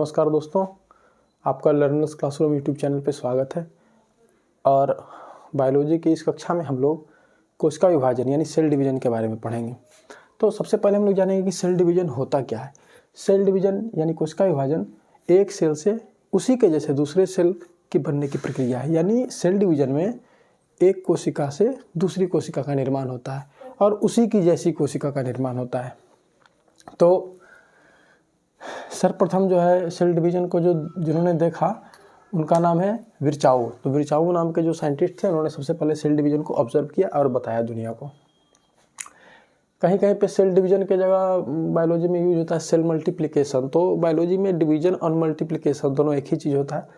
नमस्कार दोस्तों, आपका लर्नर्स क्लासरूम यूट्यूब चैनल पे स्वागत है। और बायोलॉजी की इस कक्षा में हम लोग कोशिका विभाजन यानी सेल डिवीजन के बारे में पढ़ेंगे। तो सबसे पहले हम लोग जानेंगे कि सेल डिवीजन होता क्या है। सेल डिवीजन यानी कोशिका विभाजन एक सेल से उसी के जैसे दूसरे सेल की बनने की प्रक्रिया है। यानी सेल डिवीजन में एक कोशिका से दूसरी कोशिका का निर्माण होता है और उसी की जैसी कोशिका का निर्माण होता है। तो सर्वप्रथम जो है सेल डिवीजन को जिन्होंने देखा उनका नाम है विर्चाऊ। तो विर्चाऊ नाम के जो साइंटिस्ट थे उन्होंने सबसे पहले सेल डिवीजन को ऑब्जर्व किया और बताया दुनिया को। कहीं कहीं पे सेल डिवीजन के जगह बायोलॉजी में यूज होता है सेल मल्टीप्लिकेशन। तो बायोलॉजी में डिवीजन और मल्टीप्लिकेशन दोनों एक ही चीज़ होता है।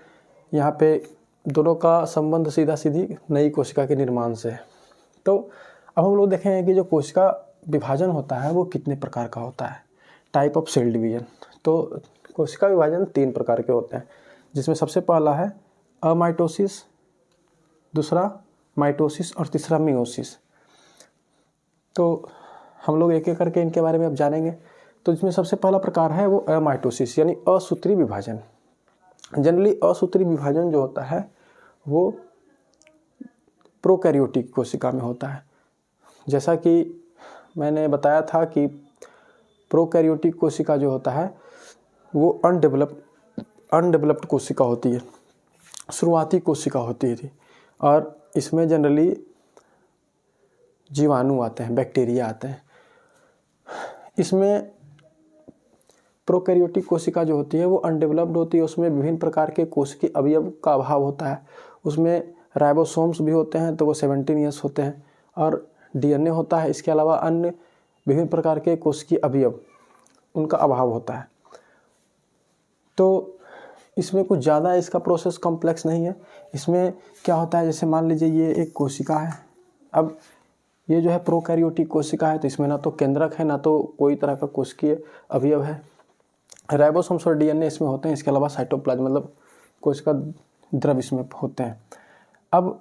यहाँ पे दोनों का संबंध सीधा सीधी नई कोशिका के निर्माण से है। तो अब हम लोग देखेंगे कि जो कोशिका विभाजन होता है वो कितने प्रकार का होता है, टाइप ऑफ सेल डिवीजन। तो कोशिका विभाजन 3 प्रकार के होते हैं, जिसमें सबसे पहला है अमाइटोसिस, दूसरा माइटोसिस और तीसरा मियोसिस। तो हम लोग एक एक करके इनके बारे में अब जानेंगे। तो इसमें सबसे पहला प्रकार है वो अमाइटोसिस यानी असूत्री विभाजन। जनरली असूत्री विभाजन जो होता है वो प्रोकैरियोटिक कोशिका में होता है। जैसा कि मैंने बताया था कि प्रोकैरियोटिक कोशिका जो होता है वो अनडेवलप्ड कोशिका होती है, शुरुआती कोशिका होती थी। और इसमें जनरली जीवाणु आते हैं, बैक्टीरिया आते हैं। इसमें प्रोकैरियोटिक कोशिका जो होती है वो अनडेवलप्ड होती है। उसमें विभिन्न प्रकार के कोशिकीय अवयव का अभाव होता है। उसमें राइबोसोम्स भी होते हैं, तो वो 17S होते हैं, और DNA होता है। इसके अलावा अन्य विभिन्न प्रकार के कोशिकीय अवयव उनका अभाव होता है। तो इसमें कुछ ज़्यादा इसका प्रोसेस कॉम्प्लेक्स नहीं है। इसमें क्या होता है, जैसे मान लीजिए ये एक कोशिका है। अब ये जो है प्रोकैरियोटिक कोशिका है, तो इसमें ना तो केंद्रक है ना तो कोई तरह का कोशिकीय अवयव है। राइबोसोम्स और DNA इसमें होते हैं। इसके अलावा साइटोप्लाज्म मतलब कोशिका द्रव इसमें होते हैं। अब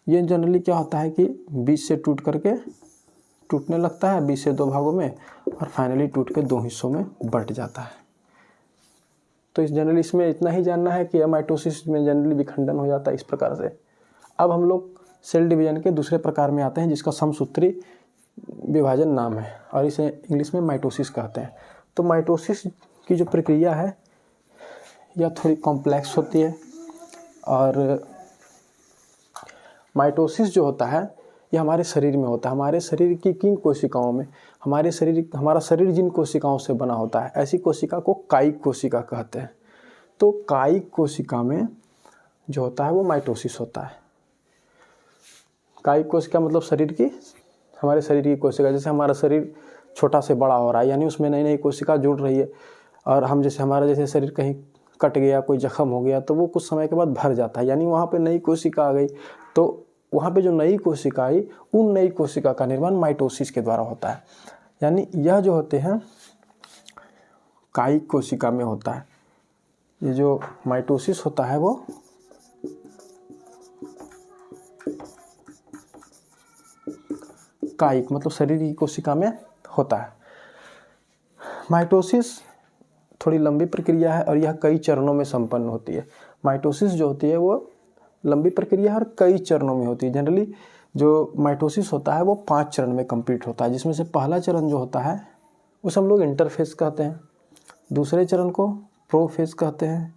ये जनरली क्या होता है कि बीच से टूटने लगता है, बीच से 2 भागों में, और फाइनली टूट के 2 हिस्सों में बंट जाता है। तो इस जनरली इसमें इतना ही जानना है कि अमाइटोसिस में जनरली विखंडन हो जाता है इस प्रकार से। अब हम लोग सेल डिवीजन के दूसरे प्रकार में आते हैं, जिसका समसूत्री विभाजन नाम है, और इसे इंग्लिश में माइटोसिस कहते हैं। तो माइटोसिस की जो प्रक्रिया है यह थोड़ी कॉम्प्लेक्स होती है। और माइटोसिस जो होता है ये हमारे शरीर में होता है। हमारे शरीर की किन कोशिकाओं में, हमारा शरीर जिन कोशिकाओं से बना होता है, ऐसी कोशिका को कायिक कोशिका कहते हैं। तो कायिक कोशिका में जो होता है वो माइटोसिस होता है। कायिक कोशिका मतलब हमारे शरीर की कोशिका। जैसे हमारा शरीर छोटा से बड़ा हो रहा है, यानी उसमें नई नई कोशिका जुड़ रही है। और हमारा जैसे शरीर कहीं कट गया, कोई जख्म हो गया, तो वो कुछ समय के बाद भर जाता है, यानी वहाँ पे नई कोशिका आ गई। तो वहाँ पे जो नई कोशिका आई, उन नई कोशिका का निर्माण माइटोसिस के द्वारा होता है। यानी यह जो होते हैं कायिक कोशिका में होता है। ये जो माइटोसिस होता है वो कायिक मतलब शरीर की कोशिका में होता है। माइटोसिस थोड़ी लंबी प्रक्रिया है और यह कई चरणों में संपन्न होती है। माइटोसिस जो होती है वो लंबी प्रक्रिया है और कई चरणों में होती है। जनरली जो माइटोसिस होता है वो 5 चरण में कंप्लीट होता है, जिसमें से पहला चरण जो होता है उसे हम लोग इंटरफेज कहते हैं, दूसरे चरण को प्रोफेज कहते हैं,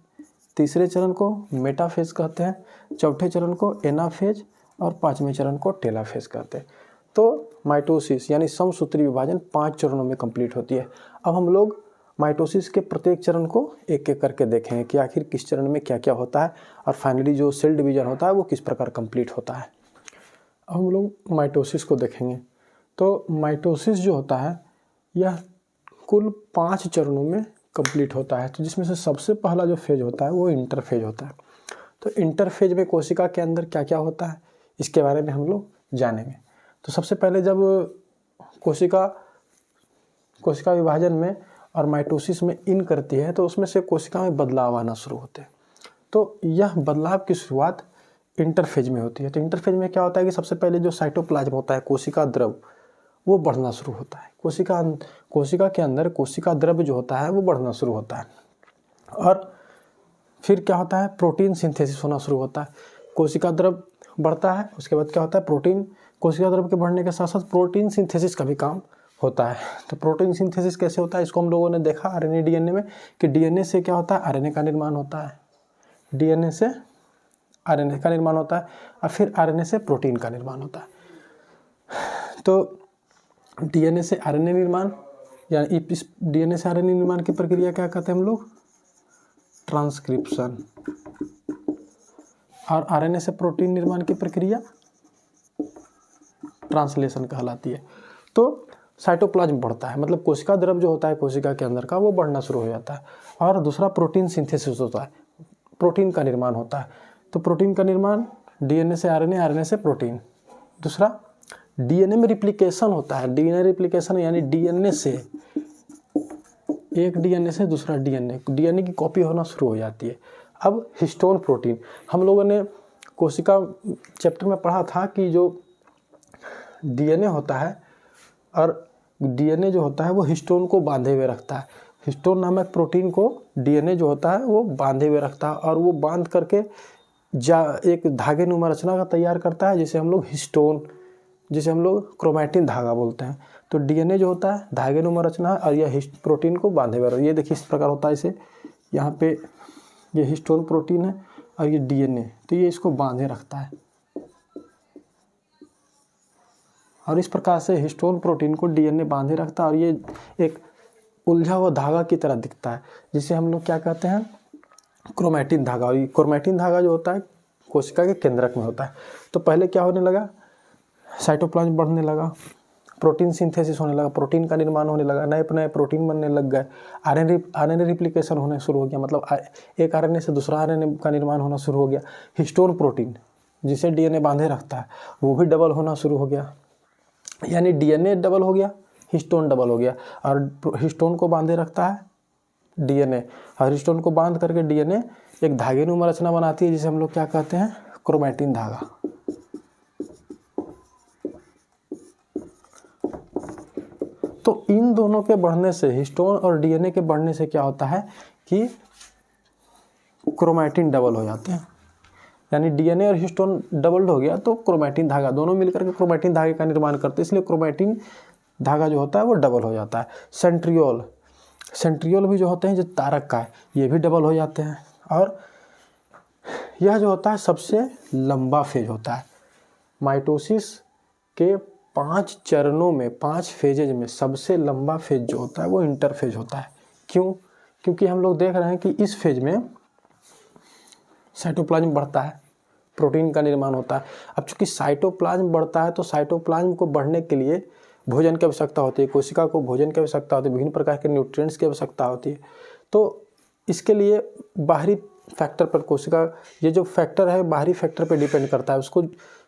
तीसरे चरण को मेटाफेज कहते हैं, चौथे चरण को एनाफेज और 5वें चरण को टेलाफेज कहते हैं। तो माइटोसिस यानी समसूत्री विभाजन 5 चरणों में कंप्लीट होती है। अब हम लोग माइटोसिस के प्रत्येक चरण को एक एक करके देखेंगे कि आखिर किस चरण में क्या क्या होता है, और फाइनली जो सेल डिवीजन होता है वो किस प्रकार कंप्लीट होता है। अब हम लोग माइटोसिस को देखेंगे। तो माइटोसिस जो होता है यह कुल 5 चरणों में कंप्लीट होता है। तो जिसमें से सबसे पहला जो फेज होता है वो इंटरफेज होता है। तो इंटरफेज में कोशिका के अंदर क्या क्या होता है इसके बारे में हम लोग जानेंगे। तो सबसे पहले जब कोशिका विभाजन में और माइटोसिस में इन करती है तो उसमें से कोशिका में बदलाव आना शुरू होते हैं। तो यह बदलाव की शुरुआत इंटरफेज में होती है। तो इंटरफेज में क्या होता है कि सबसे पहले जो साइटोप्लाज्म होता है, कोशिका द्रव, वो बढ़ना शुरू होता है। कोशिका के अंदर कोशिका द्रव जो होता है वो बढ़ना शुरू होता है। और फिर क्या होता है, प्रोटीन सिंथेसिस होना शुरू होता है। कोशिका द्रव बढ़ता है, उसके बाद क्या होता है, प्रोटीन, कोशिका द्रव के बढ़ने के साथ साथ प्रोटीन सिंथेसिस का भी काम होता है। तो प्रोटीन सिंथेसिस कैसे होता है, इसको हम लोगों ने देखा आरएनए डीएनए में कि डीएनए से क्या होता है, आरएनए का निर्माण होता है, डीएनए से आरएनए का निर्माण होता है और फिर आरएनए से प्रोटीन का निर्माण होता है। तो डीएनए से आरएनए निर्माण, यानी इस डीएनए से आरएनए निर्माण की प्रक्रिया क्या कहते हैं हम लोग, ट्रांसक्रिप्शन। और आरएनए से प्रोटीन निर्माण की प्रक्रिया ट्रांसलेशन कहलाती है। तो साइटोप्लाज्म बढ़ता है, मतलब कोशिका द्रव जो होता है कोशिका के अंदर का वो बढ़ना शुरू हो जाता है। और दूसरा प्रोटीन सिंथेसिस होता है, प्रोटीन का निर्माण होता है। तो प्रोटीन का निर्माण डीएनए से आरएनए, आरएनए से प्रोटीन। दूसरा डीएनए में रिप्लिकेशन होता है, डीएनए रिप्लिकेशन यानी डीएनए से एक डीएनए से दूसरा डीएनए की कॉपी होना शुरू हो जाती है। अब हिस्टोन प्रोटीन, हम लोगों ने कोशिका चैप्टर में पढ़ा था कि जो डीएनए होता है और डीएनए जो होता है वो हिस्टोन को बांधे हुए रखता है। हिस्टोन नामक प्रोटीन को डीएनए जो होता है वो बांधे हुए रखता है और वो बांध करके एक धागे नुमा रचना का तैयार करता है, जिसे हम लोग हिस्टोन, जिसे हम लोग क्रोमैटिन धागा बोलते हैं। तो डीएनए जो होता है धागे नुमा रचना और यह प्रोटीन को बांधे हुए, ये देखिए इस प्रकार होता है। इसे यहाँ पे ये हिस्टोन प्रोटीन है और ये डीएनए, तो ये इसको बांधे रखता है। और इस प्रकार से हिस्टोन प्रोटीन को डीएनए बांधे रखता है और ये एक उलझा हुआ धागा की तरह दिखता है, जिसे हम लोग क्या कहते हैं, क्रोमैटिन धागा। और ये क्रोमैटिन धागा जो होता है कोशिका के केंद्रक में होता है। तो पहले क्या होने लगा, साइटोप्लाज्म बढ़ने लगा, प्रोटीन सिंथेसिस होने लगा, प्रोटीन का निर्माण होने लगा, नए नए प्रोटीन बनने लग गए, आरएनए रिप्लिकेशन होने शुरू हो गया, मतलब एक आरएनए से दूसरा आरएनए का निर्माण होना शुरू हो गया। हिस्टोन प्रोटीन जिसे डीएनए बांधे रखता है वो भी डबल होना शुरू हो गया, यानी डीएनए डबल हो गया, हिस्टोन डबल हो गया। और हिस्टोन को बांधे रखता है डीएनए, और हिस्टोन को बांध करके डीएनए एक धागे नुमा रचना बनाती है, जिसे हम लोग क्या कहते हैं, क्रोमैटिन धागा। तो इन दोनों के बढ़ने से, हिस्टोन और डीएनए के बढ़ने से क्या होता है कि क्रोमैटिन डबल हो जाते हैं, यानी डीएनए और हिस्टोन डबल्ड हो गया तो क्रोमैटिन धागा, दोनों मिलकर के क्रोमैटिन धागे का निर्माण करते हैं, इसलिए क्रोमैटिन धागा जो होता है वो डबल हो जाता है। सेंट्रियोल भी जो होते हैं जो तारक का है, ये भी डबल हो जाते हैं। और यह जो होता है सबसे लंबा फेज होता है। माइटोसिस के 5 चरणों में, 5 फेजेज में सबसे लंबा फेज जो होता है वो इंटरफेज होता है। क्यों? क्योंकि हम लोग देख रहे हैं कि इस फेज में साइटोप्लाज्म बढ़ता है, प्रोटीन का निर्माण होता है। अब चूंकि साइटोप्लाज्म बढ़ता है तो साइटोप्लाज्म को बढ़ने के लिए भोजन की आवश्यकता होती है, कोशिका को भोजन की आवश्यकता होती है, विभिन्न प्रकार के न्यूट्रिएंट्स की आवश्यकता होती है। तो इसके लिए बाहरी फैक्टर पर, कोशिका ये जो फैक्टर है बाहरी फैक्टर पर डिपेंड करता है। उसको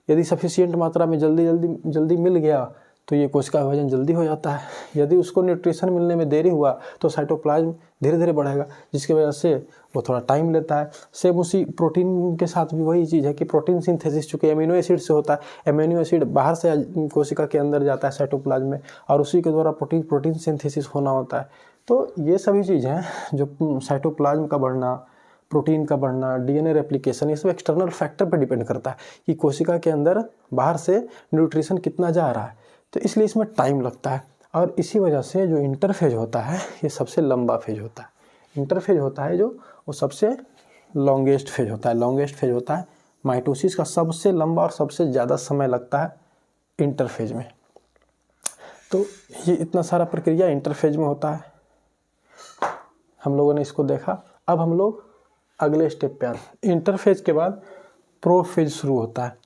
यदि सफिशिएंट मात्रा में जल्दी मिल गया तो ये कोशिका विभाजन जल्दी हो जाता है। यदि उसको न्यूट्रिशन मिलने में देरी हुआ तो साइटोप्लाज्म धीरे धीरे बढ़ेगा, जिसकी वजह से वो थोड़ा टाइम लेता है। सेम उसी प्रोटीन के साथ भी वही चीज़ है कि प्रोटीन सिंथेसिस चूँकि एमिनो एसिड से होता है, एमिनो एसिड बाहर से कोशिका के अंदर जाता है साइटोप्लाज्म में और उसी के द्वारा प्रोटीन सिंथेसिस होना होता है। तो ये सभी चीज़ हैं जो साइटोप्लाज्म का बढ़ना, प्रोटीन का बढ़ना, डीएनए रेप्लिकेशन, ये सब एक्सटर्नल फैक्टर पर डिपेंड करता है कि कोशिका के अंदर बाहर से न्यूट्रिशन कितना जा रहा है। तो इसलिए इसमें टाइम लगता है और इसी वजह से जो इंटरफेज होता है ये सबसे लंबा फेज होता है। इंटरफेज होता है जो वो सबसे लॉन्गेस्ट फेज होता है। लॉन्गेस्ट फेज होता है माइटोसिस का, सबसे लंबा और सबसे ज़्यादा समय लगता है इंटरफेज में। तो ये इतना सारा प्रक्रिया इंटरफेज में होता है, हम लोगों ने इसको देखा। अब हम लोग अगले स्टेप पे आते। इंटरफेज के बाद प्रोफेज शुरू होता है।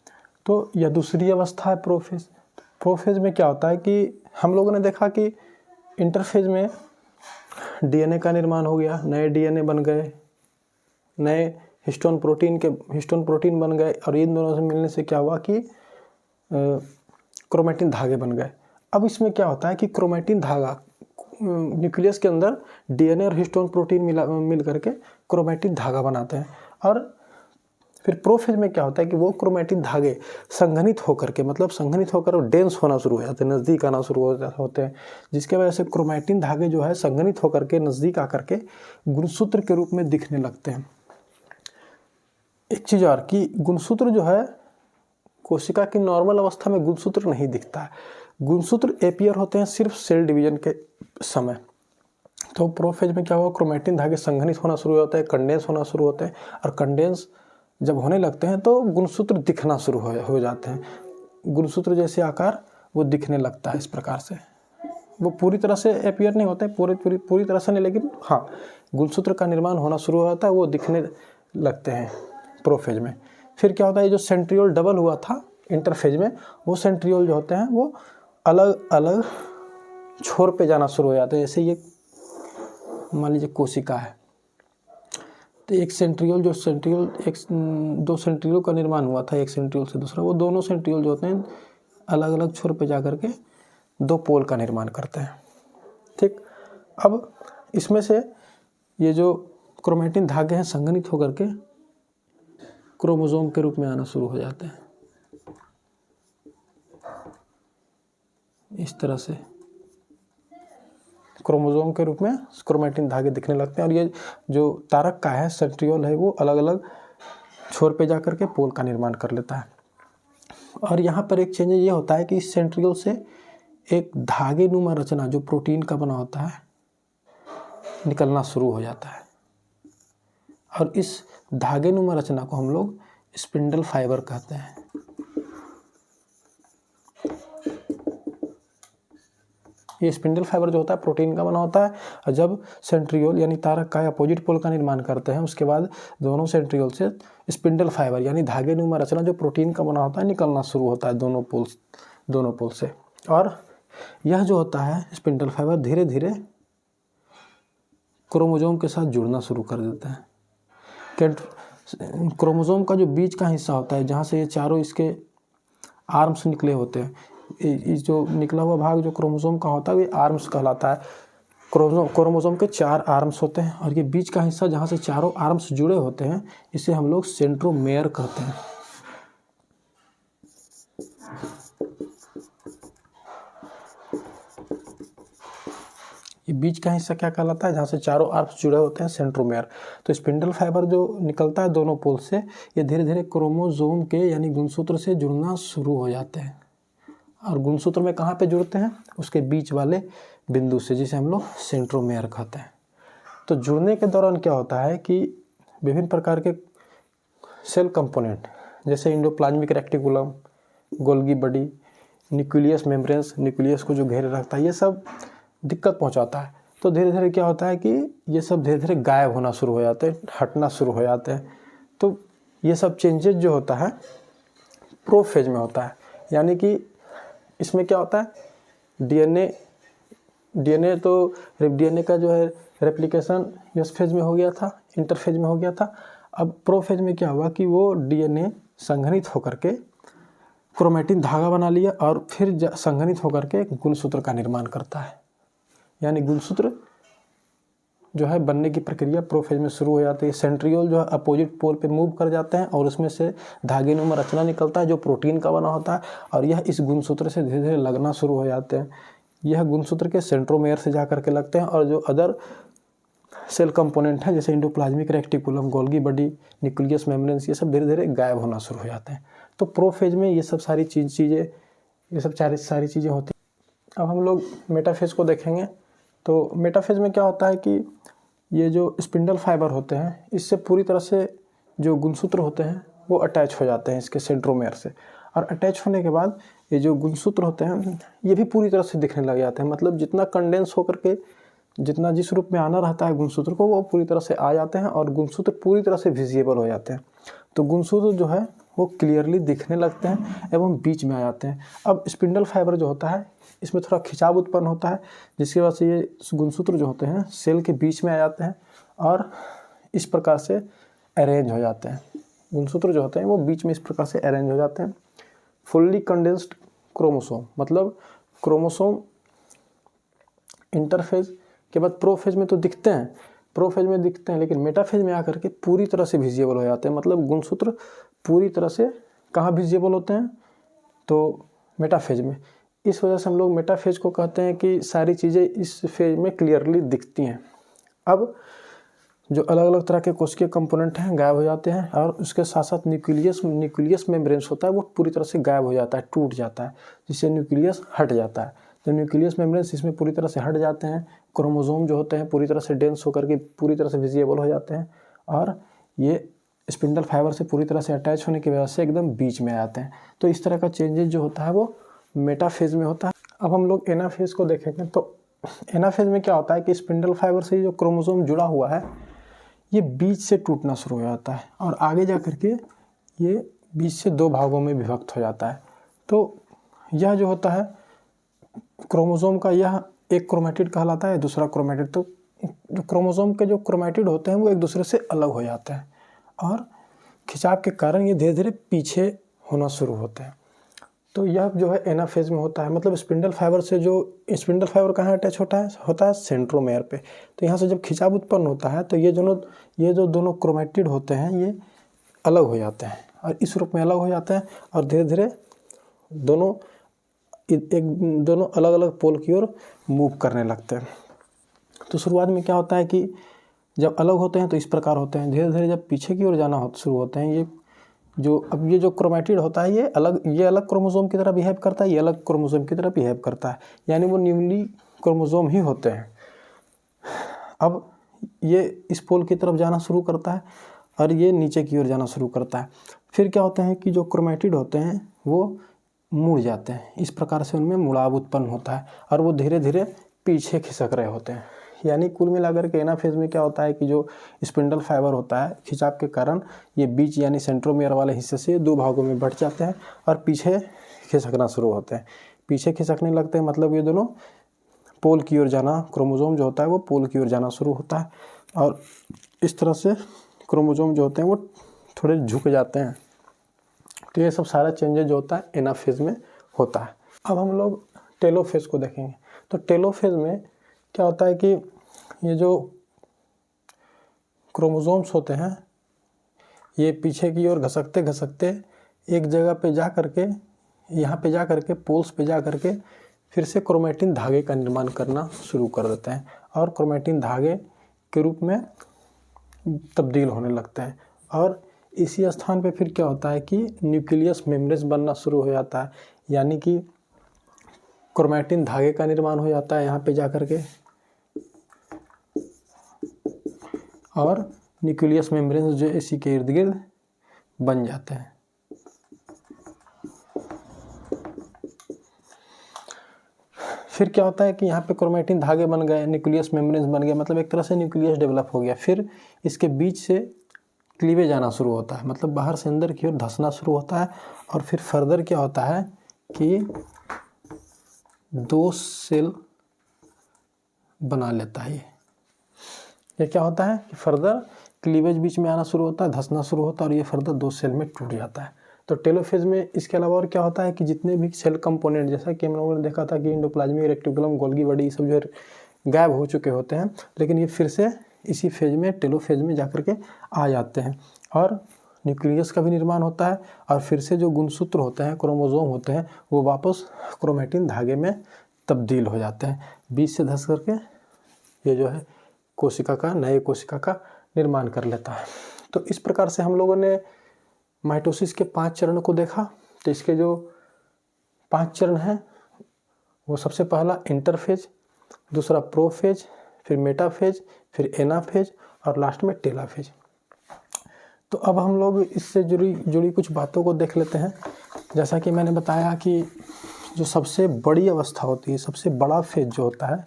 तो यह दूसरी अवस्था है प्रोफेज। प्रोफेज में क्या होता है कि हम लोगों ने देखा कि इंटरफेज में डीएनए का निर्माण हो गया, नए डीएनए बन गए, नए हिस्टोन प्रोटीन बन गए और इन दोनों से मिलने से क्या हुआ कि क्रोमैटिन धागे बन गए। अब इसमें क्या होता है कि क्रोमैटिन धागा न्यूक्लियस के अंदर डीएनए और हिस्टोन प्रोटीन मिल करके क्रोमैटिन धागा बनाते हैं और फिर प्रोफेज में क्या होता है कि वो क्रोमैटिन धागे संघनित होकर के, मतलब संघनित होकर डेंस होना शुरू हो जाते हैं, नज़दीक आना शुरू होते हैं, जिसके वजह से क्रोमैटिन धागे जो है संघनित होकर के नज़दीक आकर के गुणसूत्र के रूप में दिखने लगते हैं। एक चीज़ और कि गुणसूत्र जो है कोशिका की नॉर्मल अवस्था में गुणसूत्र नहीं दिखता है, गुणसूत्र एपियर होते हैं सिर्फ सेल डिवीजन के समय। तो प्रोफेज में क्या हुआ, क्रोमैटिन धागे संघनित होना शुरू होता है, कंडेंस होना शुरू होते हैं, और कंडेंस जब होने लगते हैं तो गुणसूत्र दिखना शुरू हो जाते हैं, गुणसूत्र जैसे आकार वो दिखने लगता है। इस प्रकार से वो पूरी तरह से एपियर नहीं होते, पूरी तरह से नहीं, लेकिन हाँ गुणसूत्र का निर्माण होना शुरू हो जाता है, वो दिखने लगते हैं प्रोफेज में। फिर क्या होता है, जो सेंट्रियोल डबल हुआ था इंटरफेज में, वो सेंट्रियोल जो होते हैं वो अलग अलग छोर पे जाना शुरू हो जाते हैं। जैसे ये मान लीजिए कोशिका है, तो एक सेंट्रियोल दो सेंट्रियोल का निर्माण हुआ था, एक सेंट्रियोल से दूसरा, वो दोनों सेंट्रियोल जो होते हैं अलग अलग छोर पे जा करके दो पोल का निर्माण करते हैं। ठीक, अब इसमें से ये जो क्रोमैटिन धागे हैं संघनित होकर के क्रोमोसोम के रूप में आना शुरू हो जाते हैं। इस तरह से क्रोमोसोम के रूप में क्रोमैटिन धागे दिखने लगते हैं, और ये जो तारक का है सेंट्रियोल है वो अलग अलग छोर पे जाकर के पोल का निर्माण कर लेता है। और यहाँ पर एक चेंज ये होता है कि इस सेंट्रियोल से एक धागे नुमा रचना जो प्रोटीन का बना होता है निकलना शुरू हो जाता है, और इस धागे नुमा रचना को हम लोग स्पिंडल फाइबर कहते हैं। ये स्पिंडल फाइबर जो होता है प्रोटीन का बना होता है, और जब सेंट्रियोल यानी तारक का अपोजिट पोल का निर्माण करते हैं उसके बाद दोनों सेंट्रियोल से स्पिंडल फाइबर यानी धागे नुमा रचना जो प्रोटीन का बना होता है निकलना शुरू होता है दोनों पोल से। और यह जो होता है स्पिंडल फाइबर धीरे धीरे क्रोमोसोम के साथ जुड़ना शुरू कर देता है। क्रोमोसोम का जो बीच का हिस्सा होता है जहाँ से ये चारों इसके आर्म्स निकले होते हैं, इस जो निकला हुआ भाग जो क्रोमोसोम का होता है ये आर्म्स कहलाता है। क्रोमोसोम के 4 आर्म्स होते हैं, और ये बीच का हिस्सा जहाँ से चारों आर्म्स जुड़े होते हैं इसे हम लोग सेंट्रोमेयर कहते हैं। ये बीच का हिस्सा क्या कहलाता है, जहाँ से चारों आर्म्स जुड़े होते हैं, सेंट्रोमेयर। तो स्पिंडल फाइबर जो निकलता है दोनों पोल से, ये धीरे धीरे क्रोमोसोम के यानी गुणसूत्र से जुड़ना शुरू हो जाते हैं, और गुणसूत्र में कहाँ पे जुड़ते हैं, उसके बीच वाले बिंदु से, जिसे हम लोग सेंट्रोमेयर कहते हैं। तो जुड़ने के दौरान क्या होता है कि विभिन्न प्रकार के सेल कंपोनेंट जैसे endoplasmic reticulum, Golgi body, nucleus membranes, nucleus को जो घेरे रखता है, ये सब दिक्कत पहुंचाता है। तो धीरे धीरे क्या होता है कि ये सब धीरे धीरे गायब होना शुरू हो जाते हैं, हटना शुरू हो जाते हैं। तो ये सब चेंजेस जो होता है प्रोफेज में होता है, यानी कि इसमें क्या होता है डीएनए का जो है रेप्लिकेशन एस फेज में हो गया था, इंटरफेज में हो गया था। अब प्रोफेज में क्या हुआ कि वो डीएनए संघनित होकर के क्रोमैटिन धागा बना लिया, और फिर संघनित होकर के गुणसूत्र का निर्माण करता है, यानी गुणसूत्र जो है बनने की प्रक्रिया प्रोफेज में शुरू हो जाती है। सेंट्रियोल जो है अपोजिट पोल पे मूव कर जाते हैं, और उसमें से धागे नुमा रचना निकलता है जो प्रोटीन का बना होता है, और यह इस गुणसूत्र से धीरे धीरे लगना शुरू हो जाते हैं। यह गुणसूत्र के सेंट्रोमेयर से जा करके लगते हैं, और जो अदर सेल कंपोनेंट हैं जैसे endoplasmic reticulum, Golgi body, nucleus membranes, ये सब धीरे धीरे गायब होना शुरू हो जाते हैं। तो प्रोफेज में ये सब सारी चीज़ें होती हैं। अब हम लोग मेटाफेज को देखेंगे। तो मेटाफेज में क्या होता है कि ये जो स्पिंडल फाइबर होते हैं इससे पूरी तरह से जो गुणसूत्र होते हैं वो अटैच हो जाते हैं इसके सेंट्रोमेयर से, और अटैच होने के बाद ये जो गुणसूत्र होते हैं ये भी पूरी तरह से दिखने लग जाते हैं। मतलब जितना कंडेंस होकर के जितना जिस रूप में आना रहता है गुणसूत्र को, वो पूरी तरह से आ जाते हैं, और गुणसूत्र पूरी तरह से विजिबल हो जाते हैं। तो गुणसूत्र जो है वो क्लियरली दिखने लगते हैं एवं बीच में आ जाते हैं। अब स्पिंडल फाइबर जो होता है इसमें थोड़ा खिंचाव उत्पन्न होता है, जिसकी वजह से ये गुणसूत्र जो होते हैं सेल के बीच में आ जाते हैं, और इस प्रकार से अरेंज हो जाते हैं। गुणसूत्र जो होते हैं वो बीच में इस प्रकार से अरेंज हो जाते हैं। फुल्ली कंडेंस्ड क्रोमोसोम, मतलब क्रोमोसोम इंटरफेज के बाद प्रोफेज में तो दिखते हैं, प्रोफेज में दिखते हैं, लेकिन मेटाफेज में आकर के पूरी तरह से विजिबल हो जाते हैं। मतलब गुणसूत्र पूरी तरह से कहाँ विजिबल होते हैं, तो मेटाफेज में। इस वजह से हम लोग मेटाफेज को कहते हैं कि सारी चीज़ें इस फेज में क्लियरली दिखती हैं। अब जो अलग अलग तरह के कोशिकीय कंपोनेंट हैं गायब हो जाते हैं, और उसके साथ साथ न्यूक्लियस मेम्ब्रेन्स होता है वो पूरी तरह से गायब हो जाता है, टूट जाता है, जिससे न्यूक्लियस हट जाता है। तो न्यूक्लियस मेम्ब्रेन्स इसमें पूरी तरह से हट जाते हैं। क्रोमोसोम जो होते हैं पूरी तरह से डेंस होकर के पूरी तरह से विजिबल हो जाते हैं, और ये स्पिंडल फाइबर से पूरी तरह से अटैच होने की वजह से एकदम बीच में आ जाते हैं। तो इस तरह का चेंजेस जो होता है वो मेटाफेज में होता है। अब हम लोग एनाफेज को देखेंगे, तो एनाफेज में क्या होता है कि स्पिंडल फाइबर से जो क्रोमोसोम जुड़ा हुआ है ये बीच से टूटना शुरू हो जाता है, और आगे जा कर के ये बीच से दो भागों में विभक्त हो जाता है। तो यह जो होता है क्रोमोसोम का, यह एक क्रोमेटिड कहलाता है, दूसरा क्रोमेटिड। तो जो क्रोमोसोम के जो क्रोमेटिड होते हैं वो एक दूसरे से अलग हो जाते हैं, और खिंचाव के कारण ये धीरे धीरे पीछे होना शुरू होते हैं। तो यह जो है एनाफेज में होता है। मतलब स्पिंडल फाइबर से जो स्पिंडल फाइबर कहाँ अटैच होता है सेंट्रोमेयर पे। तो यहाँ से जब खिंचाव उत्पन्न होता है तो ये जो दोनों क्रोमेटिड होते हैं ये अलग हो जाते हैं, और इस रूप में अलग हो जाते हैं, और धीरे धीरे दोनों अलग अलग पोल की ओर मूव करने लगते हैं। तो शुरुआत में क्या होता है कि जब अलग होते हैं तो इस प्रकार होते हैं, धीरे धीरे जब पीछे की ओर जाना शुरू होते हैं, ये जो क्रोमेटिड होता है ये अलग क्रोमोसोम की तरह बिहेव करता है, ये अलग क्रोमोसोम की तरह बिहेव करता है, यानी वो न्यूली क्रोमोसोम ही होते हैं। अब ये इस पोल की तरफ जाना शुरू करता है, और ये नीचे की ओर जाना शुरू करता है। फिर क्या होता है कि जो क्रोमेटिड होते हैं वो मुड़ जाते हैं, इस प्रकार से उनमें मुड़ाव उत्पन्न होता है, और वो धीरे धीरे पीछे खिसक रहे होते हैं। यानी कुल मिलाकर के एनाफेज में क्या होता है कि जो स्पिंडल फाइबर होता है खिंचाव के कारण ये बीच यानी सेंट्रोमियर वाले हिस्से से दो भागों में बंट जाते हैं, और पीछे खिसकना शुरू होते हैं। पीछे खिसकने लगते हैं, मतलब ये दोनों पोल की ओर जाना, क्रोमोसोम जो होता है वो पोल की ओर जाना शुरू होता है, और इस तरह से क्रोमोसोम जो होते हैं वो थोड़े झुक जाते हैं। तो ये सब सारा चेंजेस जो होता है एनाफेज में होता है। अब हम लोग टेलोफेज को देखेंगे। तो टेलोफेज में क्या होता है कि ये जो क्रोमोसोम्स होते हैं ये पीछे की ओर घसकते घसकते एक जगह पे जा करके, यहाँ पे जा करके पोल्स पे जा करके फिर से क्रोमेटिन धागे का निर्माण करना शुरू कर देते हैं, और क्रोमेटिन धागे के रूप में तब्दील होने लगते हैं। और इसी स्थान पे फिर क्या होता है कि न्यूक्लियस मेम्ब्रेन्स बनना शुरू हो जाता है, यानी कि क्रोमेटिन धागे का निर्माण हो जाता है यहाँ पे जा करके, और न्यूक्लियस मेम्ब्रेन्स जो इसी के इर्द गिर्द बन जाते हैं। फिर क्या होता है कि यहाँ पे क्रोमेटिन धागे बन गए, न्यूक्लियस मेम्ब्रेन्स बन गए, मतलब एक तरह से न्यूक्लियस डेवलप हो गया। फिर इसके बीच से क्लीवेज आना शुरू होता है, मतलब बाहर से अंदर की ओर धंसना शुरू होता है, और फिर फर्दर क्या होता है कि दो सेल बना लेता है। ये क्या होता है कि फर्दर क्लीवेज बीच में आना शुरू होता है, धंसना शुरू होता है, और ये फर्दर दो सेल में टूट जाता है। तो टेलोफेज में इसके अलावा और क्या होता है कि जितने भी सेल कंपोनेंट, जैसा कि हम लोगों ने देखा था कि एंडोप्लाज्मिक रेक्टिकुलम, गोल्गी बॉडी, ये सब जो गायब हो चुके होते हैं, लेकिन ये फिर से इसी फेज में टेलोफेज में जाकर के आ जाते हैं, और न्यूक्लियस का भी निर्माण होता है, और फिर से जो गुणसूत्र होते हैं, क्रोमोसोम होते हैं, वो वापस क्रोमेटिन धागे में तब्दील हो जाते हैं। बीच से धंस करके ये जो है नए कोशिका का निर्माण कर लेता है। तो इस प्रकार से हम लोगों ने माइटोसिस के 5 चरण को देखा। तो इसके जो 5 चरण हैं वो सबसे पहला इंटरफेज, दूसरा प्रोफेज, फिर मेटाफेज, फिर एनाफेज, और लास्ट में टेलाफेज। तो अब हम लोग इससे जुड़ी कुछ बातों को देख लेते हैं। जैसा कि मैंने बताया कि जो सबसे बड़ी अवस्था होती है, सबसे बड़ा फेज जो होता है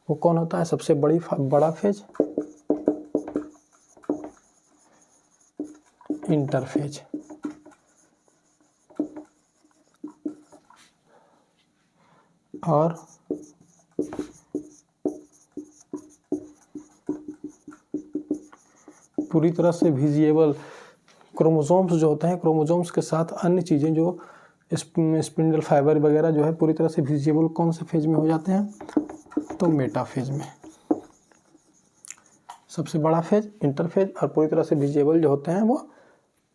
वो कौन होता है? सबसे बड़ा फेज इंटरफेज, और पूरी तरह से विजिबल क्रोमोसोम्स जो होते हैं, क्रोमोसोम्स के साथ अन्य चीज़ें जो स्पिंडल फाइबर वगैरह जो है पूरी तरह से विजिबल कौन से फेज में हो जाते हैं? तो मेटाफेज में। सबसे बड़ा फेज इंटरफेज और पूरी तरह से विजिबल जो होते हैं वो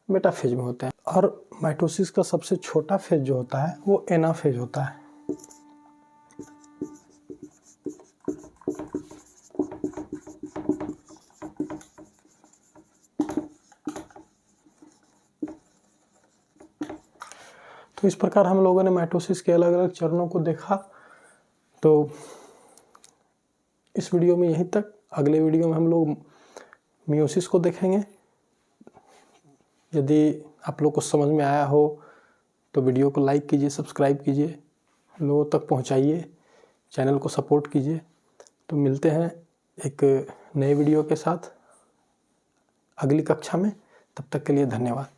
मेटाफेज में होते हैं। और माइटोसिस का सबसे छोटा फेज जो होता है वो एनाफेज होता है। तो इस प्रकार हम लोगों ने माइटोसिस के अलग अलग चरणों को देखा। तो इस वीडियो में यहीं तक। अगले वीडियो में हम लोग मियोसिस को देखेंगे। यदि आप लोग को समझ में आया हो तो वीडियो को लाइक कीजिए, सब्सक्राइब कीजिए, लोगों तक पहुंचाइए, चैनल को सपोर्ट कीजिए। तो मिलते हैं एक नए वीडियो के साथ अगली कक्षा में। तब तक के लिए धन्यवाद।